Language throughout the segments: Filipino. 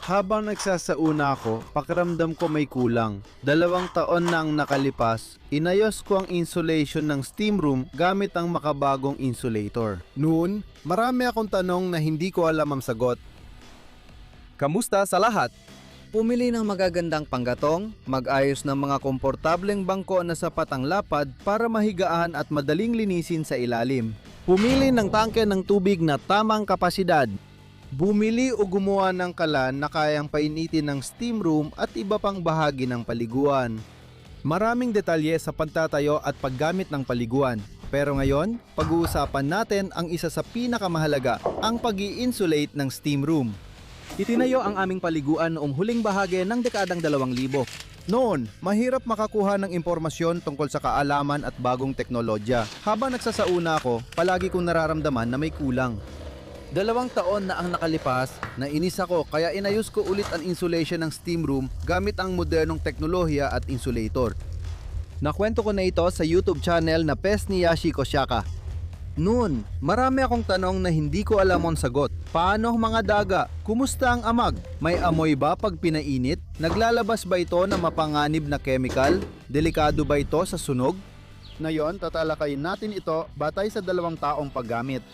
Habang nagsasauna ako, pakiramdam ko may kulang. 2 taon na ang nakalipas, inayos ko ang insulation ng steam room gamit ang makabagong insulator. Noon, marami akong tanong na hindi ko alam ang sagot. Kamusta sa lahat? Pumili ng magagandang panggatong, mag-ayos ng mga komportableng bangko na sapat ang lapad para mahigaan at madaling linisin sa ilalim. Pumili ng tangke ng tubig na tamang kapasidad. Bumili o gumawa ng kalan na kayang painitin ng steam room at iba pang bahagi ng paliguan. Maraming detalye sa pagtatayo at paggamit ng paliguan. Pero ngayon, pag-uusapan natin ang isa sa pinakamahalaga, ang pag-i-insulate ng steam room. Itinayo ang aming paliguan noong huling bahagi ng dekadang 2000. Noon, mahirap makakuha ng impormasyon tungkol sa kaalaman at bagong teknolohiya. Habang nagsasauna ako, palagi kong nararamdaman na may kulang. 2 taon na ang nakalipas, nainis ako kaya inayos ko ulit ang insulation ng steam room gamit ang modernong teknolohiya at insulator. Nakwento ko na ito sa YouTube channel na Pes ni Yashiko Shaka. Noon, marami akong tanong na hindi ko alam ang sagot. Paano mga daga? Kumusta ang amag? May amoy ba pag pinainit? Naglalabas ba ito ng mapanganib na chemical? Delikado ba ito sa sunog? Ngayon, tatalakayin natin ito batay sa 2 taong paggamit.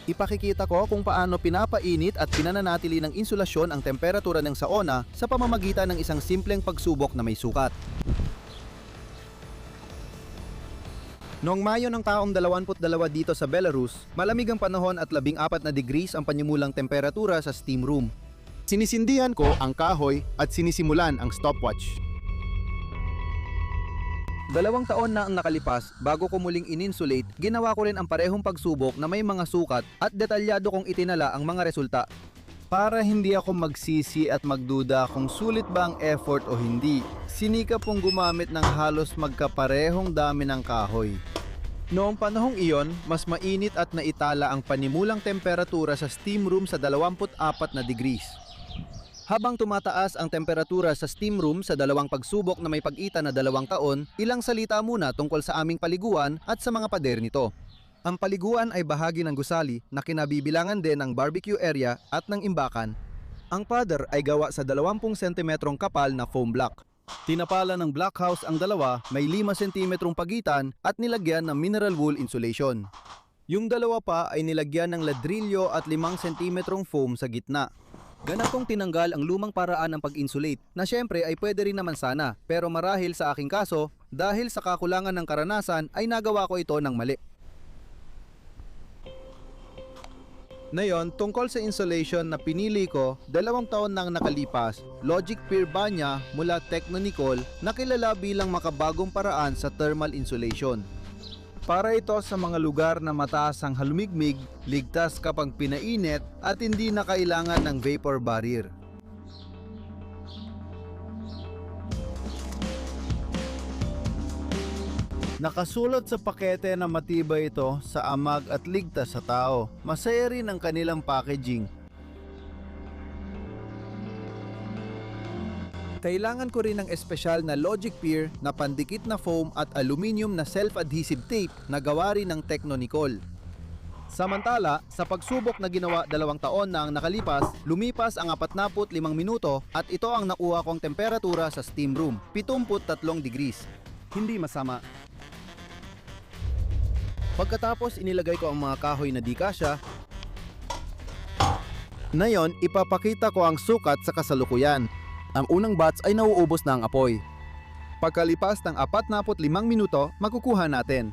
Ipakikita ko kung paano pinapainit at pinananatili ng insulasyon ang temperatura ng sauna sa pamamagitan ng isang simpleng pagsubok na may sukat. Noong Mayo ng taong 22 dito sa Belarus, malamig ang panahon at 14 na degrees ang panimulang temperatura sa steam room. Sinisindihan ko ang kahoy at sinisimulan ang stopwatch. 2 taon na ang nakalipas bago ko muling in-insulate, ginawa ko rin ang parehong pagsubok na may mga sukat at detalyado kong itinala ang mga resulta. Para hindi ako magsisi at magduda kung sulit ba ang effort o hindi, sinikap kong gumamit ng halos magkaparehong dami ng kahoy. Noong panahong iyon, mas mainit at naitala ang panimulang temperatura sa steam room sa 24 na degrees. Habang tumataas ang temperatura sa steam room sa 2 pagsubok na may pagitan na 2 taon, ilang salita muna tungkol sa aming paliguan at sa mga pader nito. Ang paliguan ay bahagi ng gusali na kinabibilangan din ng barbecue area at ng imbakan. Ang pader ay gawa sa 20 cm kapal na foam block. Tinapala ng blockhouse ang dalawa, may 5 cm pagitan at nilagyan ng mineral wool insulation. Yung dalawa pa ay nilagyan ng ladrilyo at 5 cm foam sa gitna. Ganatong tinanggal ang lumang paraan ng pag-insulate na syempre ay pwede rin naman sana, pero marahil sa aking kaso, dahil sa kakulangan ng karanasan ay nagawa ko ito ng mali. Ngayon, tungkol sa insulation na pinili ko, 2 taon nang nakalipas, Logic Peer Banya mula Technonicol na kilala bilang makabagong paraan sa thermal insulation. Para ito sa mga lugar na mataas ang halumigmig, ligtas kapag pinainit at hindi na kailangan ng vapor barrier. Nakasulat sa pakete na matibay ito sa amag at ligtas sa tao. Masaya rin ang kanilang packaging. Kailangan ko rin ng espesyal na Logic Peer na pandikit na foam at aluminium na self-adhesive tape na gawa rin ng Technonicol. Samantala, sa pagsubok na ginawa 2 taon na ang nakalipas, lumipas ang 45 minuto at ito ang nakuha kong temperatura sa steam room, 73 degrees. Hindi masama. Pagkatapos inilagay ko ang mga kahoy na di kasya. Ngayon, ipapakita ko ang sukat sa kasalukuyan. Ang unang batch ay nauubos na ang apoy. Pagkalipas ng 45 minuto, makukuha natin.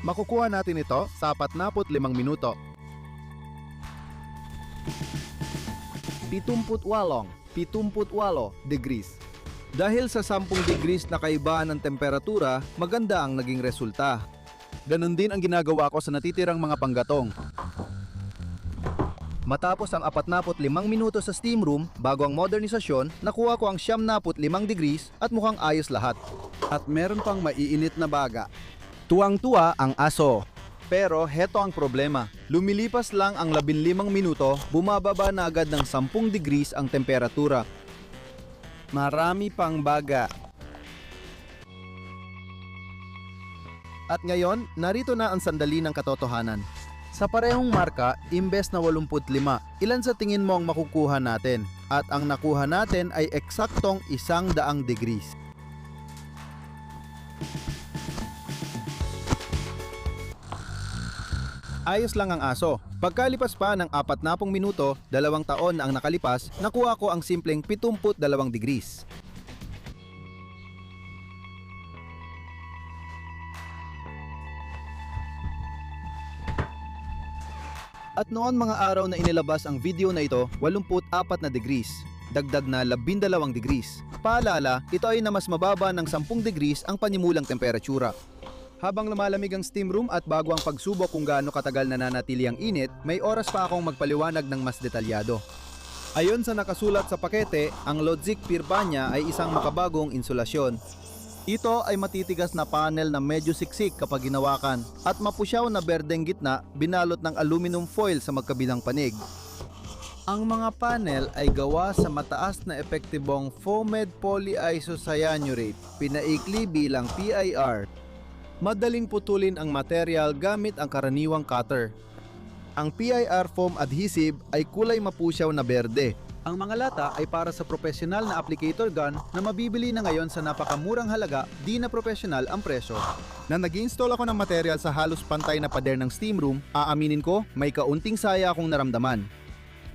Makukuha natin ito sa 45 minuto. 78 degrees. Dahil sa 10 degrees na kaibaan ng temperatura, maganda ang naging resulta. Ganon din ang ginagawa ko sa natitirang mga panggatong. Matapos ang 45 minuto sa steam room, bago ang modernisasyon, nakuha ko ang 75 degrees at mukhang ayos lahat. At meron pang maiinit na baga. Tuwang-tuwa ang aso. Pero heto ang problema. Lumilipas lang ang 15 minuto, bumababa na agad ng 10 degrees ang temperatura. Marami pang baga. At ngayon, narito na ang sandali ng katotohanan. Sa parehong marka, imbes na 85, ilan sa tingin mo ang makukuha natin? At ang nakuha natin ay eksaktong 100 degrees. Ayos lang ang aso. Pagkalipas pa ng 40 minuto, 2 taon na ang nakalipas, nakuha ko ang simpleng 72 degrees. At noon mga araw na inilabas ang video na ito, 84 na degrees. Dagdag na 12 degrees. Paalala, ito ay na mas mababa ng 10 degrees ang panimulang temperatura. Habang lumalamig ang steam room at bago ang pagsubok kung gaano katagal nananatili ang init, may oras pa akong magpaliwanag ng mas detalyado. Ayon sa nakasulat sa pakete, ang Logic Pirbanya ay isang makabagong insulasyon. Ito ay matitigas na panel na medyo siksik kapag ginawakan at mapusyaw na berdeng gitna binalot ng aluminum foil sa magkabilang panig. Ang mga panel ay gawa sa mataas na epektibong foamed polyisocyanurate, pinaikli bilang PIR. Madaling putulin ang material gamit ang karaniwang cutter. Ang PIR foam adhesive ay kulay mapusyaw na berde. Ang mga lata ay para sa profesional na applicator gun na mabibili na ngayon sa napakamurang halaga, di na profesional ang presyo. Na nag-install ako ng material sa halos pantay na pader ng steam room, aaminin ko, may kaunting saya akong naramdaman.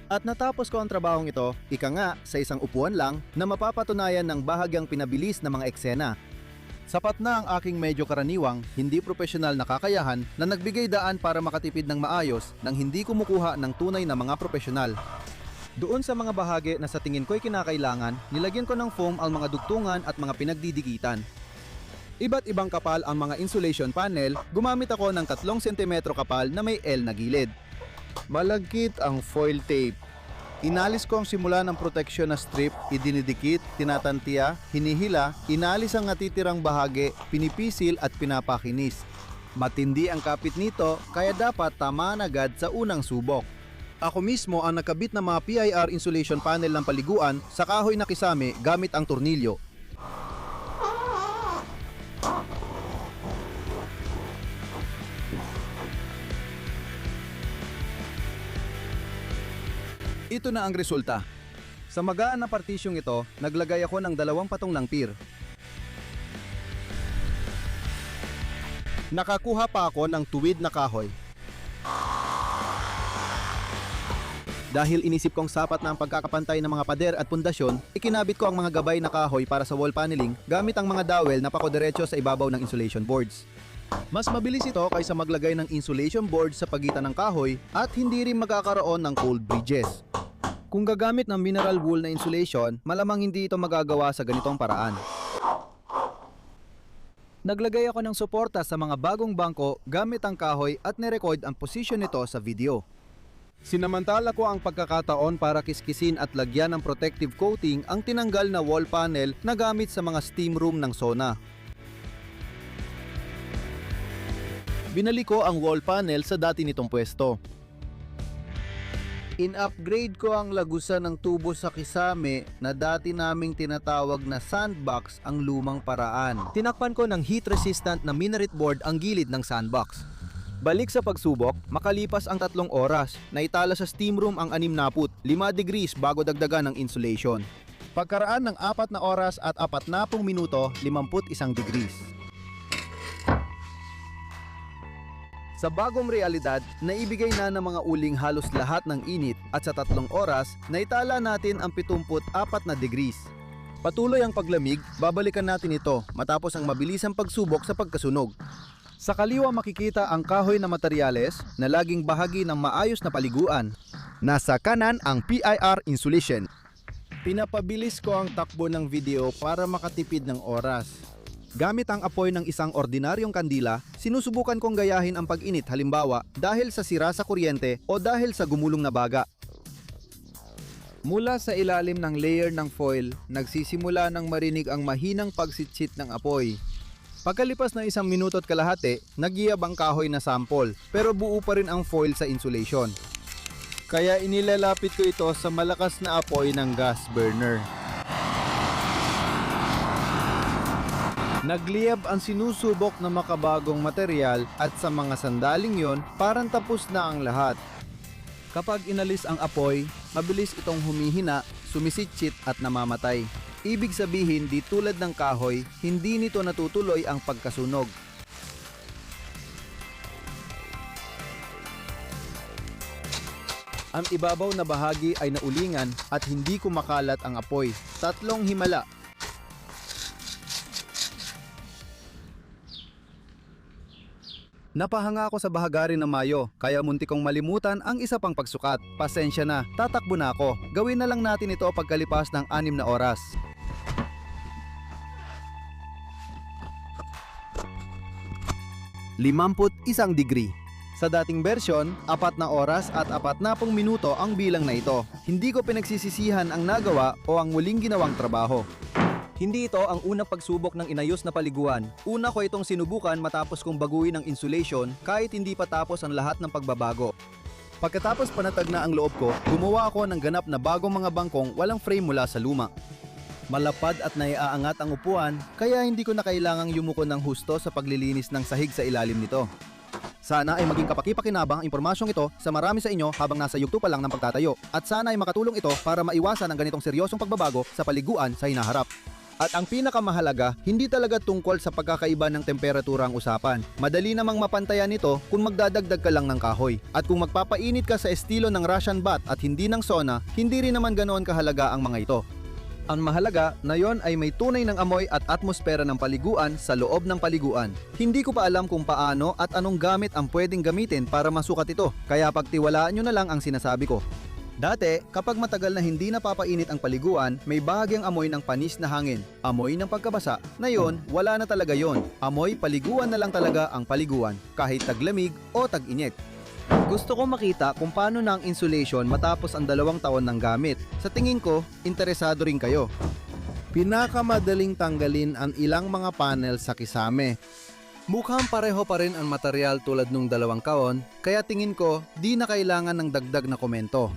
At natapos ko ang trabahong ito, ika nga sa isang upuan lang na mapapatunayan ng bahagyang pinabilis na mga eksena. Sapat na ang aking medyo karaniwang, hindi profesional na kakayahan na nagbigay daan para makatipid ng maayos nang hindi kumukuha ng tunay na mga profesional. Doon sa mga bahagi na sa tingin ko'y kinakailangan, nilagyan ko ng foam ang mga dugtungan at mga pinagdidikitan. Iba't ibang kapal ang mga insulation panel, gumamit ako ng 3 cm kapal na may L na gilid. Malagkit ang foil tape. Inalis ko ang simula ng proteksyon na strip, idinidikit, tinatantiya, hinihila, inalis ang natitirang bahagi, pinipisil at pinapakinis. Matindi ang kapit nito kaya dapat tamaan agad sa unang subok. Ako mismo ang nakabit ng mga PIR insulation panel ng paliguan sa kahoy na kisame gamit ang tornilyo. Ito na ang resulta. Sa magaan na partisyong ito, naglagay ako ng 2 patong ng pier. Nakakuha pa ako ng tuwid na kahoy. Dahil inisip kong sapat na ang pagkakapantay ng mga pader at pundasyon, ikinabit ko ang mga gabay na kahoy para sa wall paneling gamit ang mga dowel na pakoderecho sa ibabaw ng insulation boards. Mas mabilis ito kaysa maglagay ng insulation board sa pagitan ng kahoy at hindi rin magkakaroon ng cold bridges. Kung gagamit ng mineral wool na insulation, malamang hindi ito magagawa sa ganitong paraan. Naglagay ako ng suporta sa mga bagong bangko gamit ang kahoy at nirecord ang posisyon nito sa video. Sinamantala ko ang pagkakataon para kiskisin at lagyan ng protective coating ang tinanggal na wall panel na gamit sa mga steam room ng sauna. Binalik ko ang wall panel sa dati nitong pwesto. In-upgrade ko ang lagusan ng tubo sa kisame na dati naming tinatawag na sandbox ang lumang paraan. Tinakpan ko ng heat-resistant na minaret board ang gilid ng sandbox. Balik sa pagsubok, makalipas ang 3 oras, naitala sa steam room ang 65 degrees bago dagdagan ng insulation. Pagkaraan ng 4 na oras at 40 minuto, 51 degrees. Sa bagong realidad, naibigay na ng mga uling halos lahat ng init at sa 3 oras, naitala natin ang 74 na degrees. Patuloy ang paglamig, babalikan natin ito matapos ang mabilisang pagsubok sa pagkasunog. Sa kaliwa makikita ang kahoy na materyales na laging bahagi ng maayos na paliguan. Nasa kanan ang PIR insulation. Pinapabilis ko ang takbo ng video para makatipid ng oras. Gamit ang apoy ng isang ordinaryong kandila, sinusubukan kong gayahin ang pag-init halimbawa dahil sa sira sa kuryente o dahil sa gumulong na baga. Mula sa ilalim ng layer ng foil, nagsisimula ng marinig ang mahinang pagsitsit ng apoy. Pagkalipas ng 1 minuto at kalahati, nagyiyab ang kahoy na sample pero buo pa rin ang foil sa insulation. Kaya inilalapit ko ito sa malakas na apoy ng gas burner. Nagliyab ang sinusubok na makabagong material at sa mga sandaling yon, parang tapos na ang lahat. Kapag inalis ang apoy, mabilis itong humihina, sumisitsit at namamatay. Ibig sabihin, di tulad ng kahoy, hindi nito natutuloy ang pagkasunog. Ang ibabaw na bahagi ay naulingan at hindi kumakalat ang apoy. 3 himala. Napahanga ako sa bahagari ng Mayo, kaya munti kong malimutan ang isa pang pagsukat. Pasensya na, tatakbo na ako. Gawin na lang natin ito pagkalipas ng 6 na oras. ₱51 degree. Sa dating bersyon, 4 na oras at 40 minuto ang bilang na ito. Hindi ko pinagsisisihan ang nagawa o ang muling ginawang trabaho. Hindi ito ang unang pagsubok ng inayos na paliguan. Una ko itong sinubukan matapos kong baguhin ang insulation kahit hindi pa tapos ang lahat ng pagbabago. Pagkatapos panatag na ang loob ko, gumawa ako ng ganap na bagong mga bangkong walang frame mula sa luma. Malapad at naiaangat ang upuan, kaya hindi ko na kailangang yumuko ng husto sa paglilinis ng sahig sa ilalim nito. Sana ay maging kapaki-pakinabang ang impormasyong ito sa marami sa inyo habang nasa yugto pa lang ng pagtatayo. At sana ay makatulong ito para maiwasan ang ganitong seryosong pagbabago sa paliguan sa hinaharap. At ang pinakamahalaga, hindi talaga tungkol sa pagkakaiba ng temperatura ang usapan. Madali namang mapantayan ito kung magdadagdag ka lang ng kahoy. At kung magpapainit ka sa estilo ng Russian bath at hindi ng sauna, hindi rin naman ganoon kahalaga ang mga ito. Ang mahalaga na yon ay may tunay ng amoy at atmosfera ng paliguan sa loob ng paliguan. Hindi ko pa alam kung paano at anong gamit ang pwedeng gamitin para masukat ito, kaya pagtiwalaan nyo na lang ang sinasabi ko. Dati, kapag matagal na hindi napapainit ang paliguan, may bahagyang amoy ng panis na hangin, amoy ng pagkabasa. Ngayon, wala na talaga yon. Amoy paliguan na lang talaga ang paliguan, kahit taglamig o tag-init. Gusto ko makita kung paano na ang insulation matapos ang 2 taon ng gamit. Sa tingin ko, interesado rin kayo. Pinakamadaling tanggalin ang ilang mga panel sa kisame. Mukhang pareho pa rin ang material tulad nung 2 taon, kaya tingin ko di na kailangan ng dagdag na komento.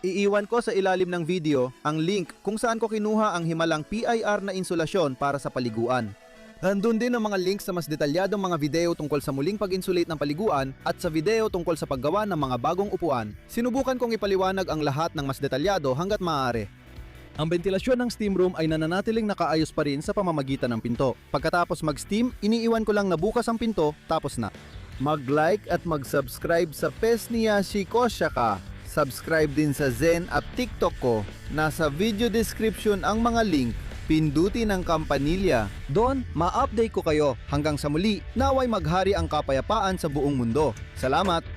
Iiwan ko sa ilalim ng video ang link kung saan ko kinuha ang himalang PIR na insulasyon para sa paliguan. Andun din ang mga links sa mas detalyadong mga video tungkol sa muling pag-insulate ng paliguan at sa video tungkol sa paggawa ng mga bagong upuan. Sinubukan kong ipaliwanag ang lahat ng mas detalyado hanggat maaari. Ang ventilasyon ng steam room ay nananatiling nakaayos pa rin sa pamamagitan ng pinto. Pagkatapos mag-steam, iniiwan ko lang na bukas ang pinto, tapos na. Mag-like at mag-subscribe sa Pesniyashi Koshaka. Subscribe din sa Zen at TikTok ko. Nasa video description ang mga link. Pindutin ang kampanilya. Doon, ma-update ko kayo. Hanggang sa muli, naway maghari ang kapayapaan sa buong mundo. Salamat!